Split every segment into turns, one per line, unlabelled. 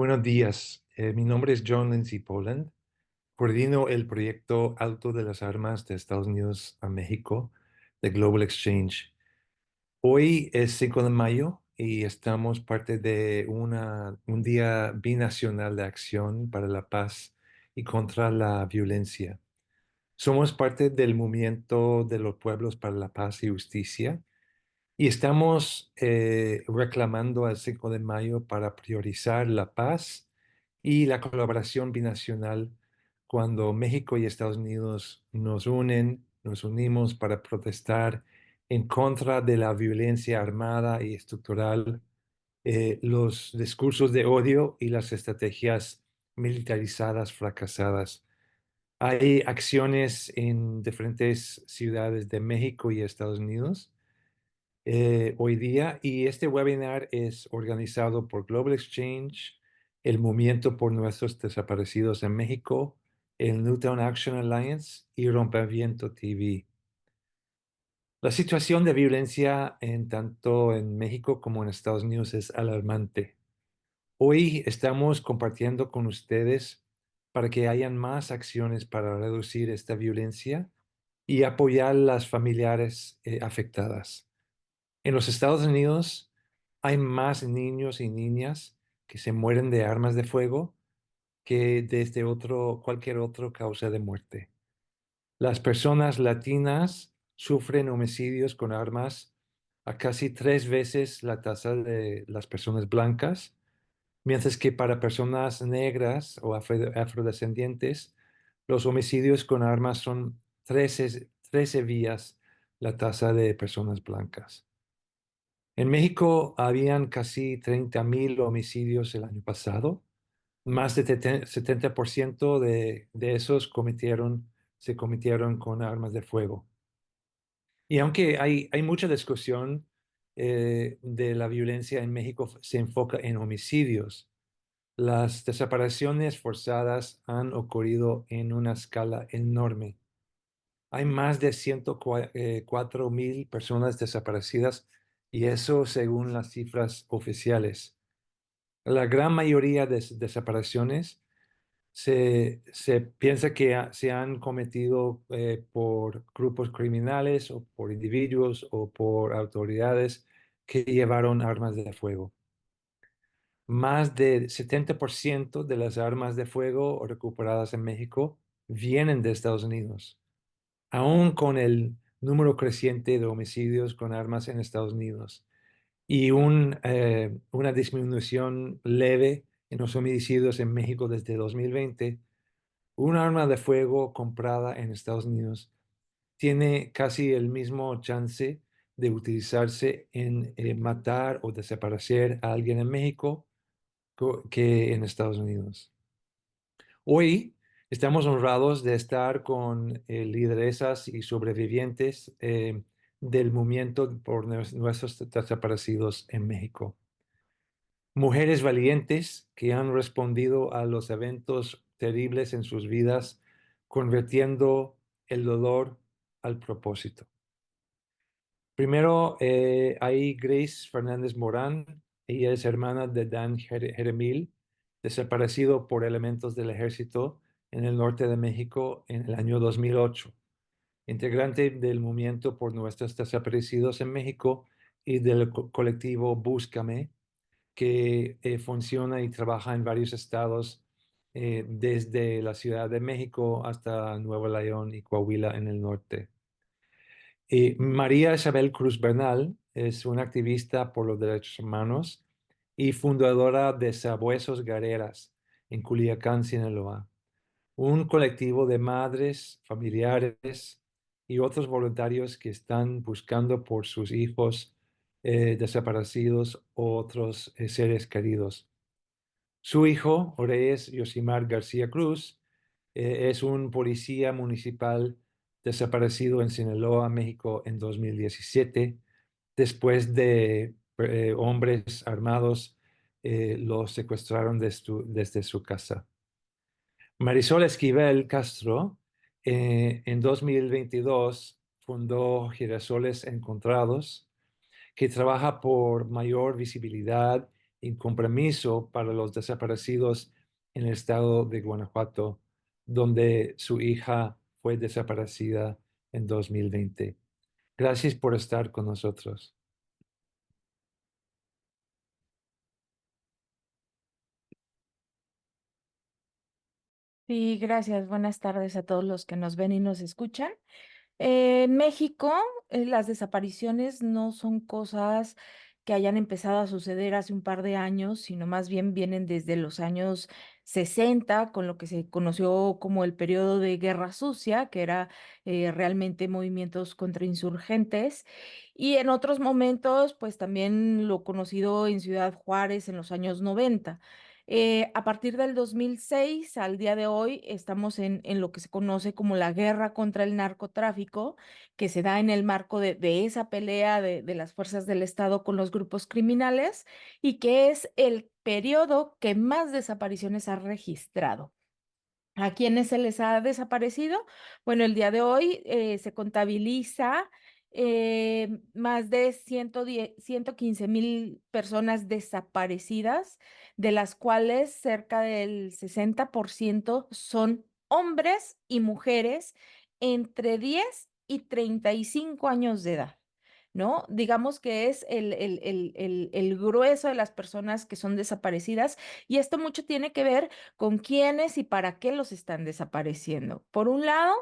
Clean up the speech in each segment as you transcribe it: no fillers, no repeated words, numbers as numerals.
Buenos días. Mi nombre es John Lindsay Poland. Coordino el proyecto Alto de las Armas de Estados Unidos a México de Global Exchange. Hoy es 5 de mayo y estamos parte de un día binacional de acción para la paz y contra la violencia. Somos parte del movimiento de los pueblos para la paz y justicia y estamos reclamando el 5 de mayo para priorizar la paz y la colaboración binacional cuando México y Estados Unidos nos unimos para protestar en contra de la violencia armada y estructural, los discursos de odio y las estrategias militarizadas fracasadas. Hay acciones en diferentes ciudades de México y Estados Unidos hoy día, y este webinar es organizado por Global Exchange, el Movimiento por Nuestros Desaparecidos en México, el Newtown Action Alliance y Rompeviento TV. La situación de violencia en tanto en México como en Estados Unidos es alarmante. Hoy estamos compartiendo con ustedes para que hayan más acciones para reducir esta violencia y apoyar a las familiares afectadas. En los Estados Unidos hay más niños y niñas que se mueren de armas de fuego que desde cualquier otra causa de muerte. Las personas latinas sufren homicidios con armas a casi 3 veces la tasa de las personas blancas, mientras que para personas negras o afrodescendientes, los homicidios con armas son 13 vías la tasa de personas blancas. En México habían casi 30,000 homicidios el año pasado. Más de 70% de esos se cometieron con armas de fuego. Y aunque hay mucha discusión de la violencia en México, se enfoca en homicidios. Las desapariciones forzadas han ocurrido en una escala enorme. Hay más de 104,000 personas desaparecidas y eso según las cifras oficiales. La gran mayoría de desapariciones se piensa que se han cometido por grupos criminales o por individuos o por autoridades que llevaron armas de fuego. Más del 70% de las armas de fuego recuperadas en México vienen de Estados Unidos, aún con el número creciente de homicidios con armas en Estados Unidos y una disminución leve en los homicidios en México desde 2020. Un arma de fuego comprada en Estados Unidos tiene casi el mismo chance de utilizarse en matar o desaparecer a alguien en México que en Estados Unidos. Hoy estamos honrados de estar con lideresas y sobrevivientes del movimiento por nuestros desaparecidos en México. Mujeres valientes que han respondido a los eventos terribles en sus vidas, convirtiendo el dolor al propósito. Primero, hay Grace Fernández Morán. Ella es hermana de Dan Jeremil, desaparecido por elementos del ejército en el norte de México en el año 2008. Integrante del movimiento por nuestros desaparecidos en México y del colectivo Búscame, que funciona y trabaja en varios estados, desde la Ciudad de México hasta Nuevo León y Coahuila en el norte. María Isabel Cruz Bernal es una activista por los derechos humanos y fundadora de Sabuesos Guerreras en Culiacán, Sinaloa, un colectivo de madres, familiares y otros voluntarios que están buscando por sus hijos desaparecidos o otros seres queridos. Su hijo, Orees Yosimar García Cruz, es un policía municipal desaparecido en Sinaloa, México, en 2017, después de hombres armados lo secuestraron desde su casa. Marisol Esquivel Castro, en 2022, fundó Girasoles Encontrados, que trabaja por mayor visibilidad y compromiso para los desaparecidos en el estado de Guanajuato, donde su hija fue desaparecida en 2020. Gracias por estar con nosotros.
Sí, gracias. Buenas tardes a todos los que nos ven y nos escuchan. En México, las desapariciones no son cosas que hayan empezado a suceder hace un par de años, sino más bien vienen desde los años 60, con lo que se conoció como el periodo de Guerra Sucia, que era realmente movimientos contrainsurgentes, y en otros momentos, pues también lo conocido en Ciudad Juárez en los años 90. A partir del 2006 al día de hoy estamos en lo que se conoce como la guerra contra el narcotráfico, que se da en el marco de esa pelea de las fuerzas del Estado con los grupos criminales y que es el periodo que más desapariciones ha registrado. ¿A quiénes se les ha desaparecido? Bueno, el día de hoy se contabiliza más de 115,000 personas desaparecidas, de las cuales cerca del 60% son hombres y mujeres entre 10 y 35 años de edad. ¿No? Digamos que es el grueso de las personas que son desaparecidas y esto mucho tiene que ver con quiénes y para qué los están desapareciendo. Por un lado,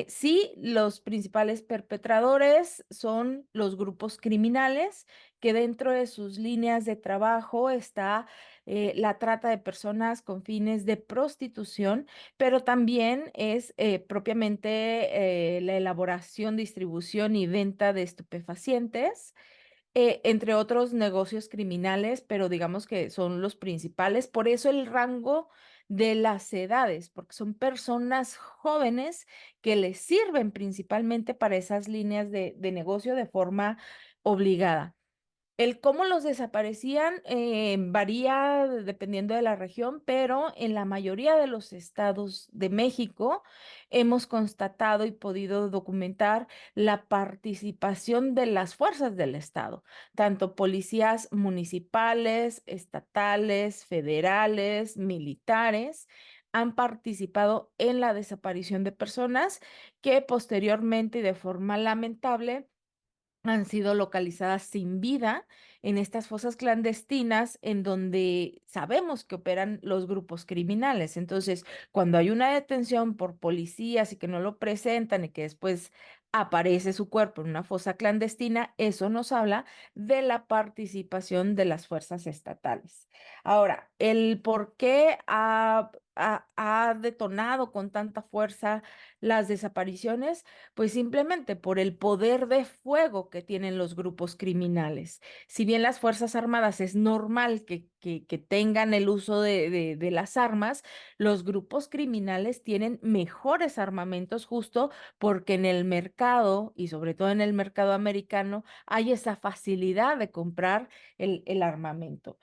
sí, los principales perpetradores son los grupos criminales, que dentro de sus líneas de trabajo está la trata de personas con fines de prostitución, pero también es propiamente la elaboración, distribución y venta de estupefacientes, entre otros negocios criminales, pero digamos que son los principales. Por eso el rango de las edades, porque son personas jóvenes que les sirven principalmente para esas líneas de negocio de forma obligada. El cómo los desaparecían varía dependiendo de la región, pero en la mayoría de los estados de México hemos constatado y podido documentar la participación de las fuerzas del estado, tanto policías municipales, estatales, federales, militares. Han participado en la desaparición de personas que posteriormente y de forma lamentable han sido localizadas sin vida en estas fosas clandestinas en donde sabemos que operan los grupos criminales. Entonces, cuando hay una detención por policías y que no lo presentan y que después aparece su cuerpo en una fosa clandestina, eso nos habla de la participación de las fuerzas estatales. Ahora, el por qué ha detonado con tanta fuerza las desapariciones, pues simplemente por el poder de fuego que tienen los grupos criminales. Si bien las Fuerzas Armadas es normal que tengan el uso de las armas, los grupos criminales tienen mejores armamentos justo porque en el mercado y sobre todo en el mercado americano hay esa facilidad de comprar el armamento.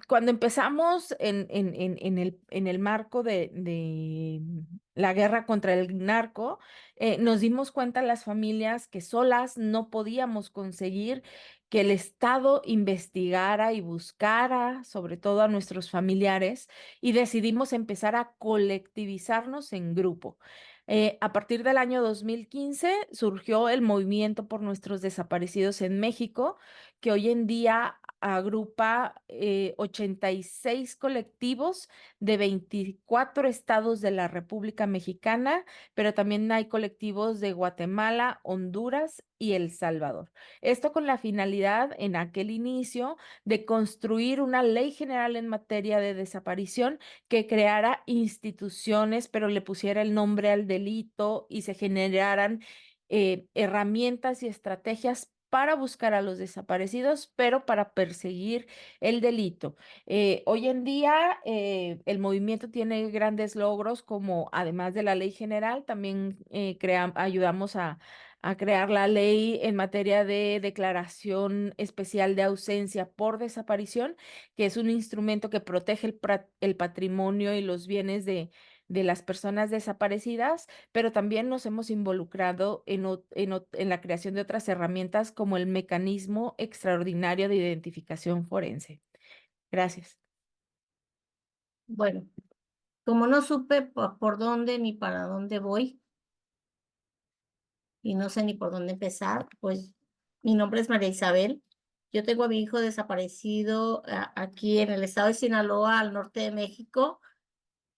Cuando empezamos en el marco de la guerra contra el narco, nos dimos cuenta las familias que solas no podíamos conseguir que el Estado investigara y buscara, sobre todo a nuestros familiares, y decidimos empezar a colectivizarnos en grupo. A partir del año 2015 surgió el movimiento por nuestros desaparecidos en México, que hoy en día agrupa 86 colectivos de 24 estados de la República Mexicana, pero también hay colectivos de Guatemala, Honduras y El Salvador. Esto con la finalidad en aquel inicio de construir una ley general en materia de desaparición que creara instituciones, pero le pusiera el nombre al delito y se generaran herramientas y estrategias para buscar a los desaparecidos, pero para perseguir el delito. Hoy en día el movimiento tiene grandes logros como, además de la ley general, también ayudamos a crear la ley en materia de declaración especial de ausencia por desaparición, que es un instrumento que protege el patrimonio y los bienes de las personas desaparecidas, pero también nos hemos involucrado en la creación de otras herramientas como el mecanismo extraordinario de identificación forense. Gracias.
Bueno, como no supe por dónde ni para dónde voy, y no sé ni por dónde empezar, pues mi nombre es María Isabel. Yo tengo a mi hijo desaparecido aquí en el estado de Sinaloa, al norte de México.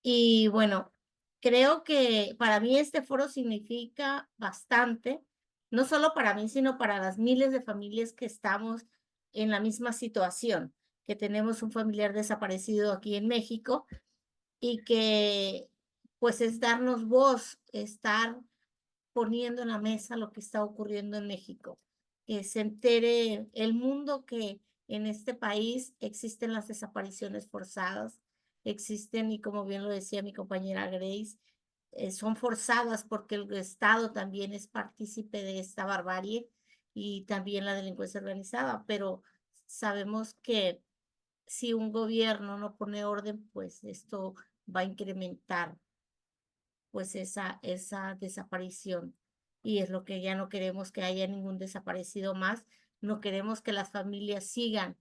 Y bueno, creo que para mí este foro significa bastante, no solo para mí, sino para las miles de familias que estamos en la misma situación, que tenemos un familiar desaparecido aquí en México y que pues es darnos voz, estar poniendo en la mesa lo que está ocurriendo en México, que se entere el mundo que en este país existen las desapariciones forzadas, existen, y como bien lo decía mi compañera Grace, son forzadas porque el Estado también es partícipe de esta barbarie y también la delincuencia organizada, pero sabemos que si un gobierno no pone orden, pues esto va a incrementar pues esa desaparición. Y es lo que ya no queremos, que haya ningún desaparecido más. No queremos que las familias sigan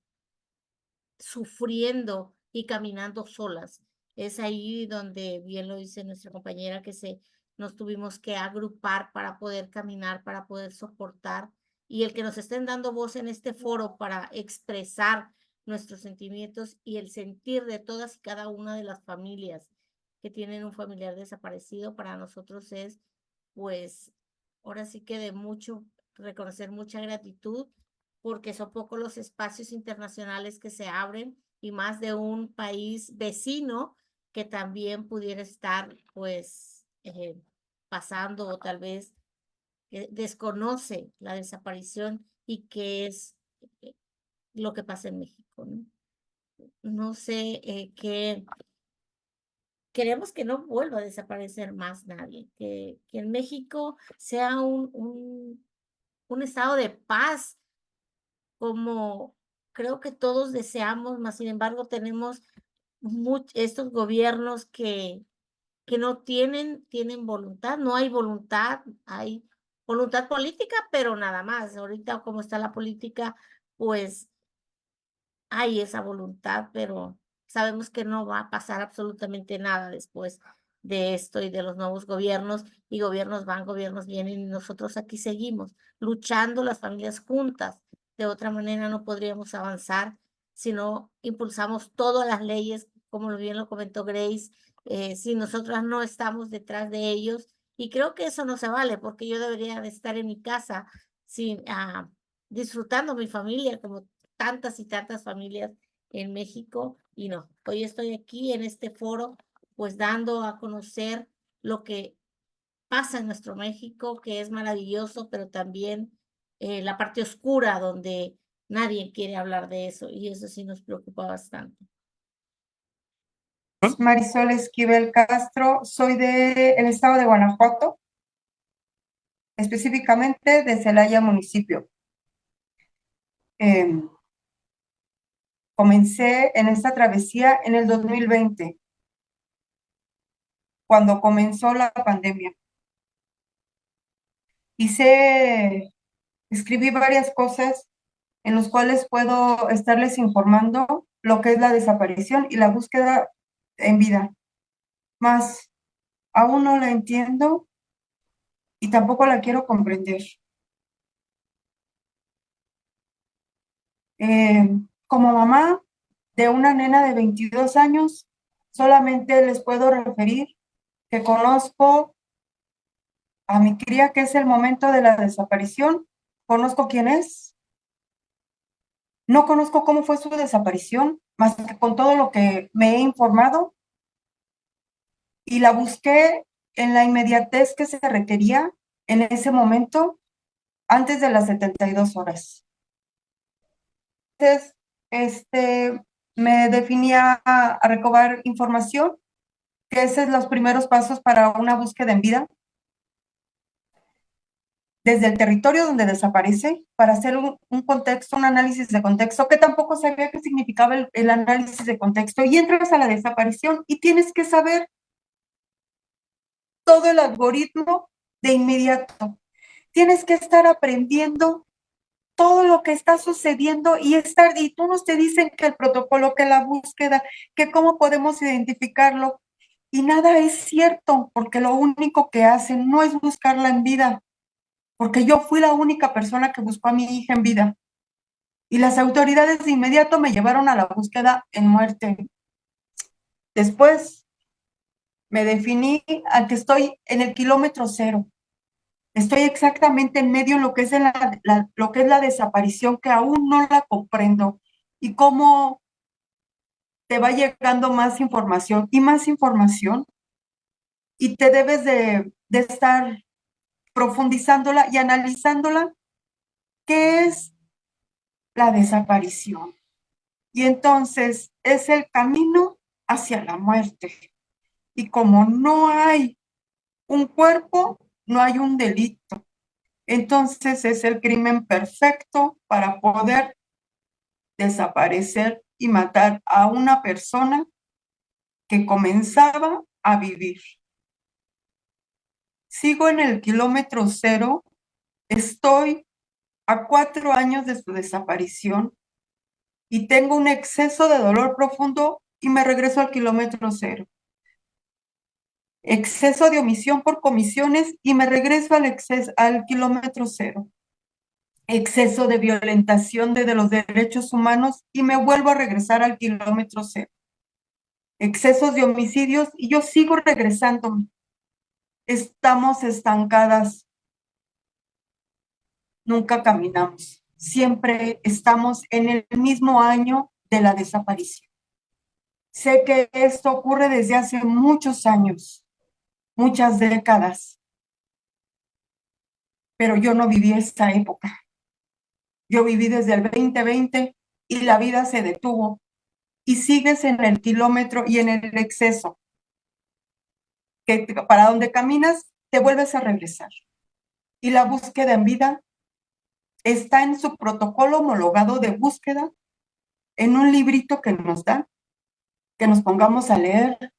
sufriendo y caminando solas. Es ahí donde, bien lo dice nuestra compañera, que nos tuvimos que agrupar para poder caminar, para poder soportar. Y el que nos estén dando voz en este foro para expresar nuestros sentimientos y el sentir de todas y cada una de las familias que tienen un familiar desaparecido, para nosotros es, pues, ahora sí que de mucho, reconocer mucha gratitud, porque son pocos los espacios internacionales que se abren y más de un país vecino que también pudiera estar, pues, pasando o tal vez desconoce la desaparición y qué es eh, lo que pasa en México, ¿no? No sé qué queremos, que no vuelva a desaparecer más nadie, que en México sea un estado de paz, como creo que todos deseamos, mas sin embargo tenemos estos gobiernos que no tienen voluntad, no hay voluntad, hay voluntad política, pero nada más. Ahorita como está la política, pues hay esa voluntad, pero sabemos que no va a pasar absolutamente nada después de esto y de los nuevos gobiernos, y gobiernos van, gobiernos vienen, y nosotros aquí seguimos luchando las familias juntas. De otra manera no podríamos avanzar si no impulsamos todas las leyes, como bien lo comentó Grace, si nosotras no estamos detrás de ellos. Y creo que eso no se vale, porque yo debería de estar en mi casa sin, disfrutando mi familia, como tantas y tantas familias en México. Y no, hoy estoy aquí en este foro, pues dando a conocer lo que pasa en nuestro México, que es maravilloso, pero también la parte oscura donde nadie quiere hablar de eso, y eso sí nos preocupa bastante.
Marisol Esquivel Castro, soy del estado de Guanajuato, específicamente de Celaya municipio. Comencé en esta travesía en el 2020, cuando comenzó la pandemia. Escribí varias cosas en las cuales puedo estarles informando lo que es la desaparición y la búsqueda en vida. Más aún no la entiendo y tampoco la quiero comprender. Como mamá de una nena de 22 años, solamente les puedo referir que conozco a mi cría, que es el momento de la desaparición. Conozco quién es. No conozco cómo fue su desaparición, más que con todo lo que me he informado, y la busqué en la inmediatez que se requería en ese momento, antes de las 72 horas. Entonces, me definía a recabar información, que esos son los primeros pasos para una búsqueda en vida, desde el territorio donde desaparece, para hacer un contexto, un análisis de contexto, que tampoco sabía qué significaba el análisis de contexto, y entras a la desaparición y tienes que saber todo el algoritmo de inmediato. Tienes que estar aprendiendo todo lo que está sucediendo y tú nos te dicen que el protocolo, que la búsqueda, que cómo podemos identificarlo. Y nada es cierto, porque lo único que hacen no es buscarla en vida, porque yo fui la única persona que buscó a mi hija en vida. Y las autoridades de inmediato me llevaron a la búsqueda en muerte. Después me definí a que estoy en el kilómetro cero. Estoy exactamente en medio en lo que es, lo que es la desaparición, que aún no la comprendo. Y cómo te va llegando más información y más información. Y te debes de estar profundizándola y analizándola, qué es la desaparición. Y entonces es el camino hacia la muerte. Y como no hay un cuerpo, no hay un delito. Entonces es el crimen perfecto para poder desaparecer y matar a una persona que comenzaba a vivir. Sigo en el kilómetro cero, estoy a 4 años de su desaparición y tengo un exceso de dolor profundo y me regreso al kilómetro cero. Exceso de omisión por comisiones y me regreso al kilómetro cero. Exceso de violentación de los derechos humanos y me vuelvo a regresar al kilómetro cero. Excesos de homicidios y yo sigo regresándome. Estamos estancadas. Nunca caminamos. Siempre estamos en el mismo año de la desaparición. Sé que esto ocurre desde hace muchos años, muchas décadas, pero yo no viví esta época. Yo viví desde el 2020 y la vida se detuvo y sigues en el kilómetro y en el exceso, que para donde caminas te vuelves a regresar. Y la búsqueda en vida está en su protocolo homologado de búsqueda, en un librito que nos dan, que nos pongamos a leer,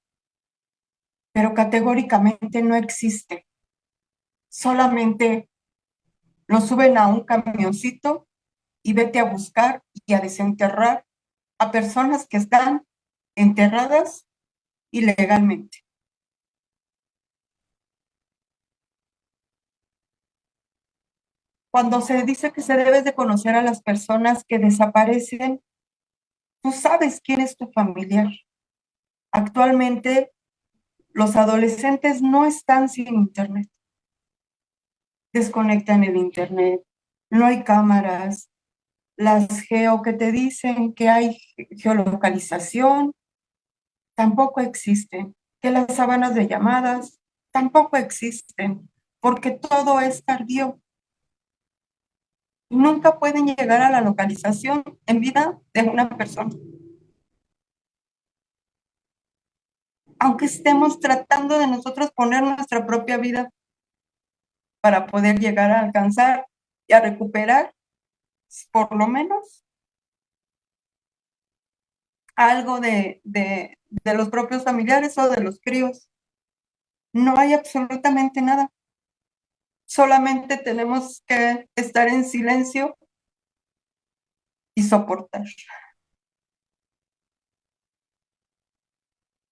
pero categóricamente no existe. Solamente nos suben a un camioncito y vete a buscar y a desenterrar a personas que están enterradas ilegalmente. Cuando se dice que se debe de conocer a las personas que desaparecen, tú sabes quién es tu familiar. Actualmente, los adolescentes no están sin internet. Desconectan el internet, no hay cámaras, las que te dicen que hay geolocalización, tampoco existen, que las sábanas de llamadas tampoco existen, porque todo es tardío. Nunca pueden llegar a la localización en vida de una persona. Aunque estemos tratando de nosotros poner nuestra propia vida para poder llegar a alcanzar y a recuperar, por lo menos, algo de los propios familiares o de los críos. No hay absolutamente nada. Solamente tenemos que estar en silencio y soportar.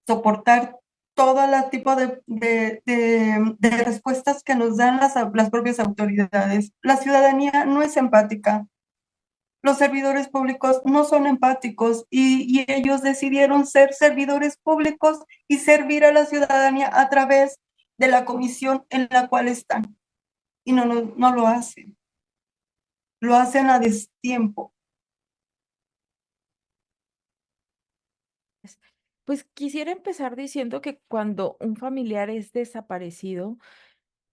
Soportar todo el tipo de respuestas que nos dan las propias autoridades. La ciudadanía no es empática. Los servidores públicos no son empáticos y ellos decidieron ser servidores públicos y servir a la ciudadanía a través de la comisión en la cual están. Y no lo hacen. Lo hacen a destiempo.
Pues quisiera empezar diciendo que cuando un familiar es desaparecido,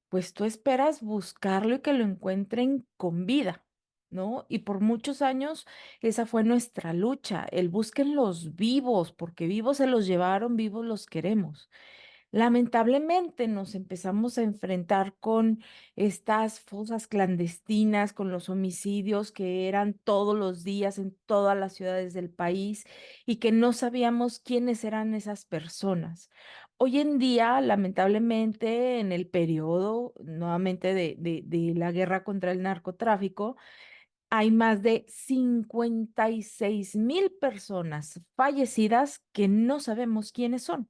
pues tú esperas buscarlo y que lo encuentren con vida, ¿no? Y por muchos años esa fue nuestra lucha, el busquen los vivos, porque vivos se los llevaron, vivos los queremos. Lamentablemente nos empezamos a enfrentar con estas fosas clandestinas, con los homicidios que eran todos los días en todas las ciudades del país y que no sabíamos quiénes eran esas personas. Hoy en día, lamentablemente, en el periodo nuevamente de la guerra contra el narcotráfico, hay más de 56,000 personas fallecidas que no sabemos quiénes son.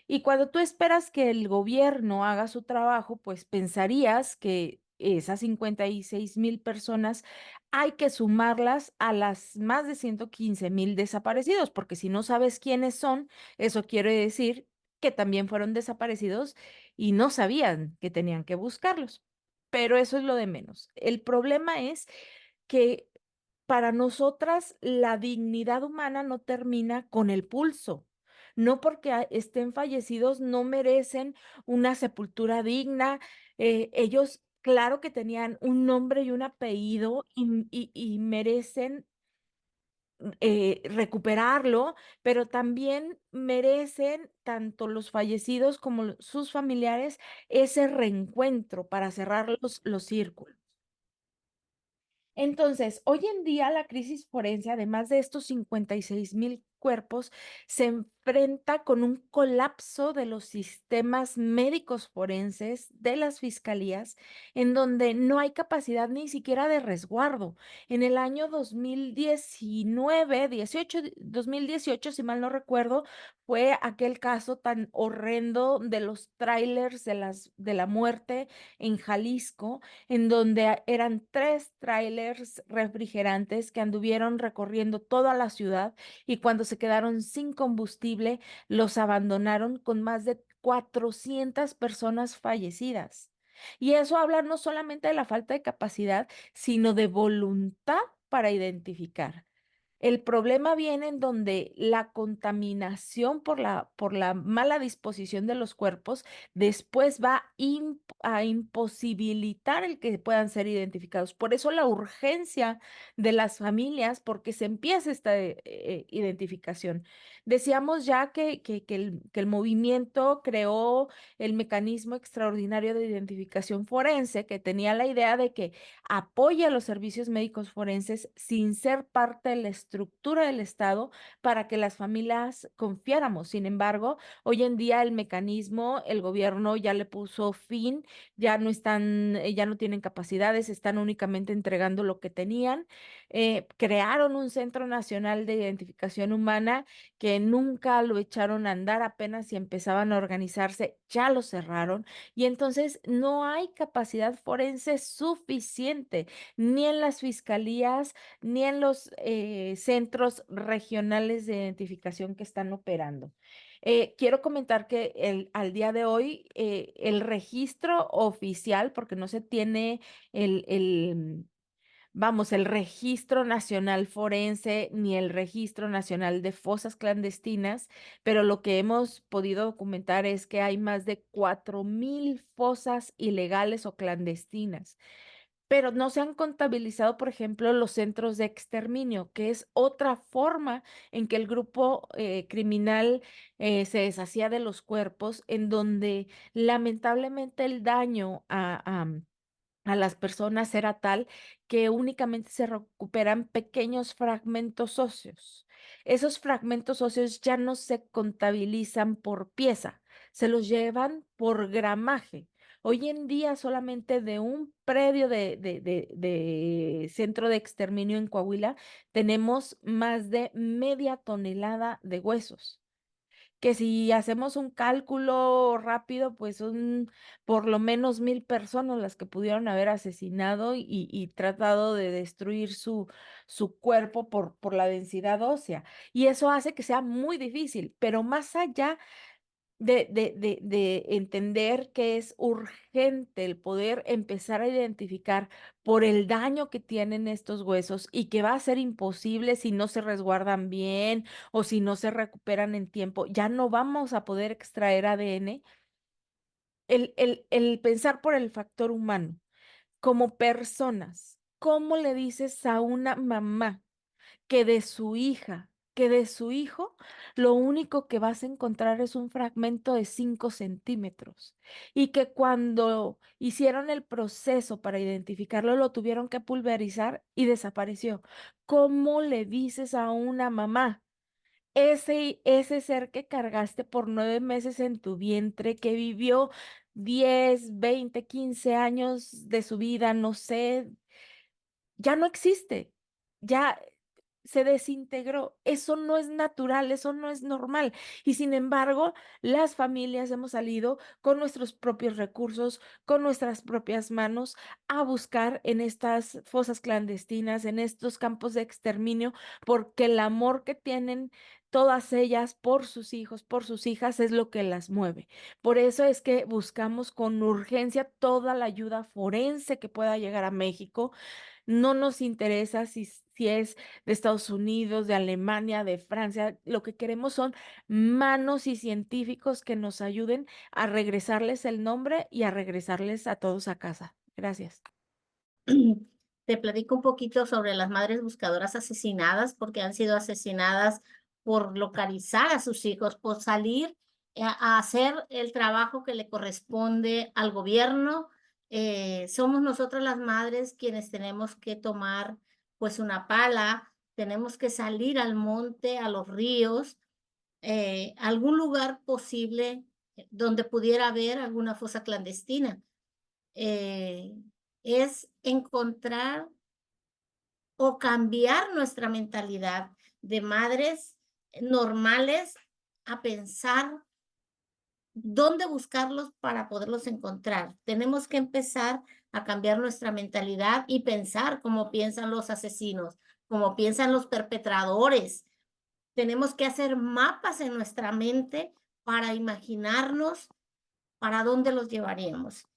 Y cuando tú esperas que el gobierno haga su trabajo, pues pensarías que esas 56,000 personas hay que sumarlas a las más de 115,000 desaparecidos, porque si no sabes quiénes son, eso quiere decir que también fueron desaparecidos y no sabían que tenían que buscarlos. Pero eso es lo de menos. El problema es que para nosotras la dignidad humana no termina con el pulso. No porque estén fallecidos no merecen una sepultura digna. Ellos, claro que tenían un nombre y un apellido y merecen recuperarlo, pero también merecen tanto los fallecidos como sus familiares ese reencuentro para cerrar los círculos. Entonces, hoy en día la crisis forense, además de estos 56,000 cuerpos, se enfrenta con un colapso de los sistemas médicos forenses de las fiscalías, en donde no hay capacidad ni siquiera de resguardo. En el año 2019, 2018, si mal no recuerdo, fue aquel caso tan horrendo de los trailers de la muerte en Jalisco, en donde eran 3 trailers refrigerantes que anduvieron recorriendo toda la ciudad y cuando se quedaron sin combustible, los abandonaron con más de 400 personas fallecidas. Y eso habla no solamente de la falta de capacidad, sino de voluntad para identificar. El problema viene en donde la contaminación por la mala disposición de los cuerpos después va a imposibilitar el que puedan ser identificados. Por eso la urgencia de las familias, porque se empieza esta identificación. Decíamos ya que el movimiento creó el mecanismo extraordinario de identificación forense, que tenía la idea de que apoya a los servicios médicos forenses sin ser parte de la estructura del Estado para que las familias confiáramos. Sin embargo, hoy en día el mecanismo, el gobierno ya le puso fin, ya no están, ya no tienen capacidades, están únicamente entregando lo que tenían. Crearon un Centro Nacional de Identificación Humana que nunca lo echaron a andar, apenas si empezaban a organizarse, ya lo cerraron y entonces no hay capacidad forense suficiente ni en las fiscalías ni en los centros regionales de identificación que están operando. Quiero comentar que al día de hoy el registro oficial, porque no se tiene vamos, el Registro Nacional Forense ni el Registro Nacional de Fosas Clandestinas, pero lo que hemos podido documentar es que hay más de 4,000 fosas ilegales o clandestinas, pero no se han contabilizado, por ejemplo, los centros de exterminio, que es otra forma en que el grupo criminal se deshacía de los cuerpos, en donde lamentablemente el daño a las personas era tal que únicamente se recuperan pequeños fragmentos óseos. Esos fragmentos óseos ya no se contabilizan por pieza, se los llevan por gramaje. Hoy en día solamente de un predio de centro de exterminio en Coahuila tenemos más de media tonelada de huesos que si hacemos un cálculo rápido, pues son por lo menos 1,000 personas las que pudieron haber asesinado y tratado de destruir su cuerpo por la densidad ósea. Y eso hace que sea muy difícil, pero más allá de entender que es urgente el poder empezar a identificar por el daño que tienen estos huesos y que va a ser imposible si no se resguardan bien o si no se recuperan en tiempo, ya no vamos a poder extraer ADN, el pensar por el factor humano, como personas, ¿cómo le dices a una mamá que de su hija, que de su hijo, lo único que vas a encontrar es un fragmento de 5 centímetros y que cuando hicieron el proceso para identificarlo lo tuvieron que pulverizar y desapareció? ¿Cómo le dices a una mamá? Ese ser que cargaste por 9 meses en tu vientre, que vivió 10, 20, 15 años de su vida, no sé, ya no existe, ya se desintegró. Eso no es natural, eso no es normal. Y sin embargo, las familias hemos salido con nuestros propios recursos, con nuestras propias manos, a buscar en estas fosas clandestinas, en estos campos de exterminio, porque el amor que tienen todas ellas por sus hijos, por sus hijas, es lo que las mueve. Por eso es que buscamos con urgencia toda la ayuda forense que pueda llegar a México. No nos interesa si es de Estados Unidos, de Alemania, de Francia. Lo que queremos son manos y científicos que nos ayuden a regresarles el nombre y a regresarles a todos a casa. Gracias.
Te platico un poquito sobre las madres buscadoras asesinadas, porque han sido asesinadas por localizar a sus hijos, por salir a hacer el trabajo que le corresponde al gobierno. Somos nosotras las madres quienes tenemos que tomar pues una pala, tenemos que salir al monte, a los ríos, algún lugar posible donde pudiera haber alguna fosa clandestina. Es encontrar o cambiar nuestra mentalidad de madres normales a pensar dónde buscarlos para poderlos encontrar. Tenemos que empezar a cambiar nuestra mentalidad y pensar como piensan los asesinos, como piensan los perpetradores. Tenemos que hacer mapas en nuestra mente para imaginarnos para dónde los llevaríamos.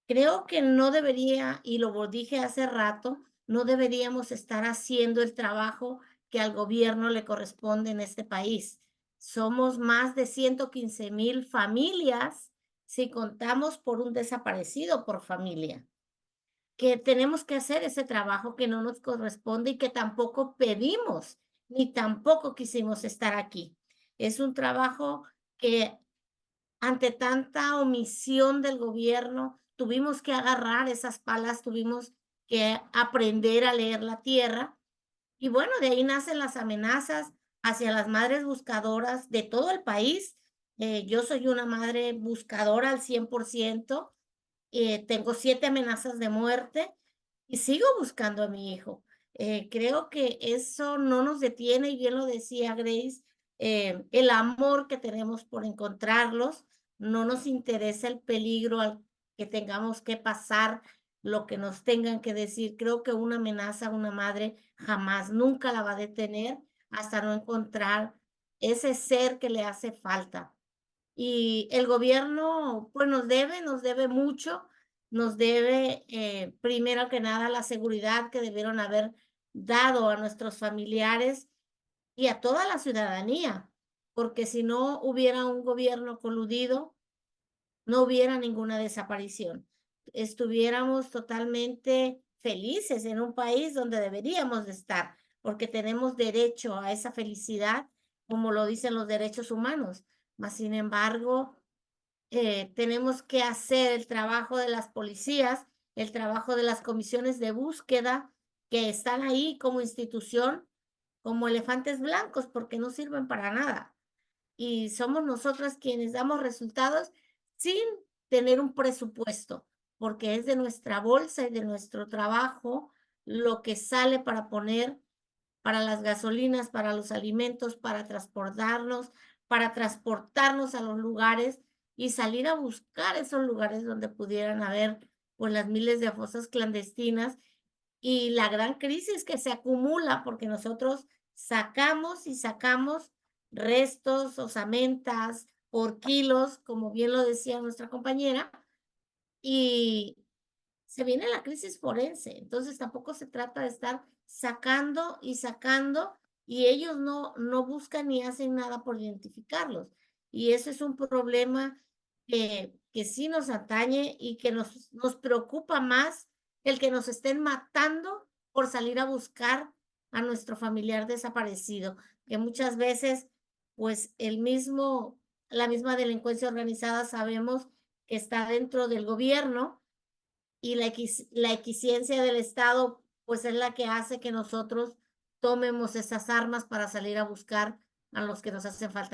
Creo que no debería, y lo dije hace rato, no deberíamos estar haciendo el trabajo que al gobierno le corresponde en este país. Somos más de 115,000 familias si contamos por un desaparecido por familia, que tenemos que hacer ese trabajo que no nos corresponde y que tampoco pedimos, ni tampoco quisimos estar aquí. Es un trabajo que ante tanta omisión del gobierno, tuvimos que agarrar esas palas, tuvimos que aprender a leer la tierra. Y bueno, de ahí nacen las amenazas hacia las madres buscadoras de todo el país. Yo soy una madre buscadora al 100%. Tengo 7 amenazas de muerte y sigo buscando a mi hijo. Creo que eso no nos detiene, y bien lo decía Grace, el amor que tenemos por encontrarlos, no nos interesa el peligro al que tengamos que pasar, lo que nos tengan que decir. Creo que una amenaza a una madre jamás, nunca la va a detener hasta no encontrar ese ser que le hace falta. Y el gobierno, pues nos debe mucho, nos debe, primero que nada, la seguridad que debieron haber dado a nuestros familiares y a toda la ciudadanía, porque si no hubiera un gobierno coludido, no hubiera ninguna desaparición. Estuviéramos totalmente felices en un país donde deberíamos de estar, porque tenemos derecho a esa felicidad, como lo dicen los derechos humanos. Mas, sin embargo, tenemos que hacer el trabajo de las policías, el trabajo de las comisiones de búsqueda que están ahí como institución, como elefantes blancos, porque no sirven para nada. Y somos nosotras quienes damos resultados sin tener un presupuesto, porque es de nuestra bolsa y de nuestro trabajo lo que sale para poner para las gasolinas, para los alimentos, para transportarnos a los lugares y salir a buscar esos lugares donde pudieran haber pues las miles de fosas clandestinas y la gran crisis que se acumula porque nosotros sacamos y sacamos restos, osamentas por kilos, como bien lo decía nuestra compañera, y se viene la crisis forense. Entonces tampoco se trata de estar sacando y sacando y ellos no buscan ni hacen nada por identificarlos. Y ese es un problema que sí nos atañe y que nos preocupa más el que nos estén matando por salir a buscar a nuestro familiar desaparecido, que muchas veces, pues la misma delincuencia organizada sabemos que está dentro del gobierno y la eficiencia del Estado, pues es la que hace que nosotros tomemos esas armas para salir a buscar a los que nos hacen falta.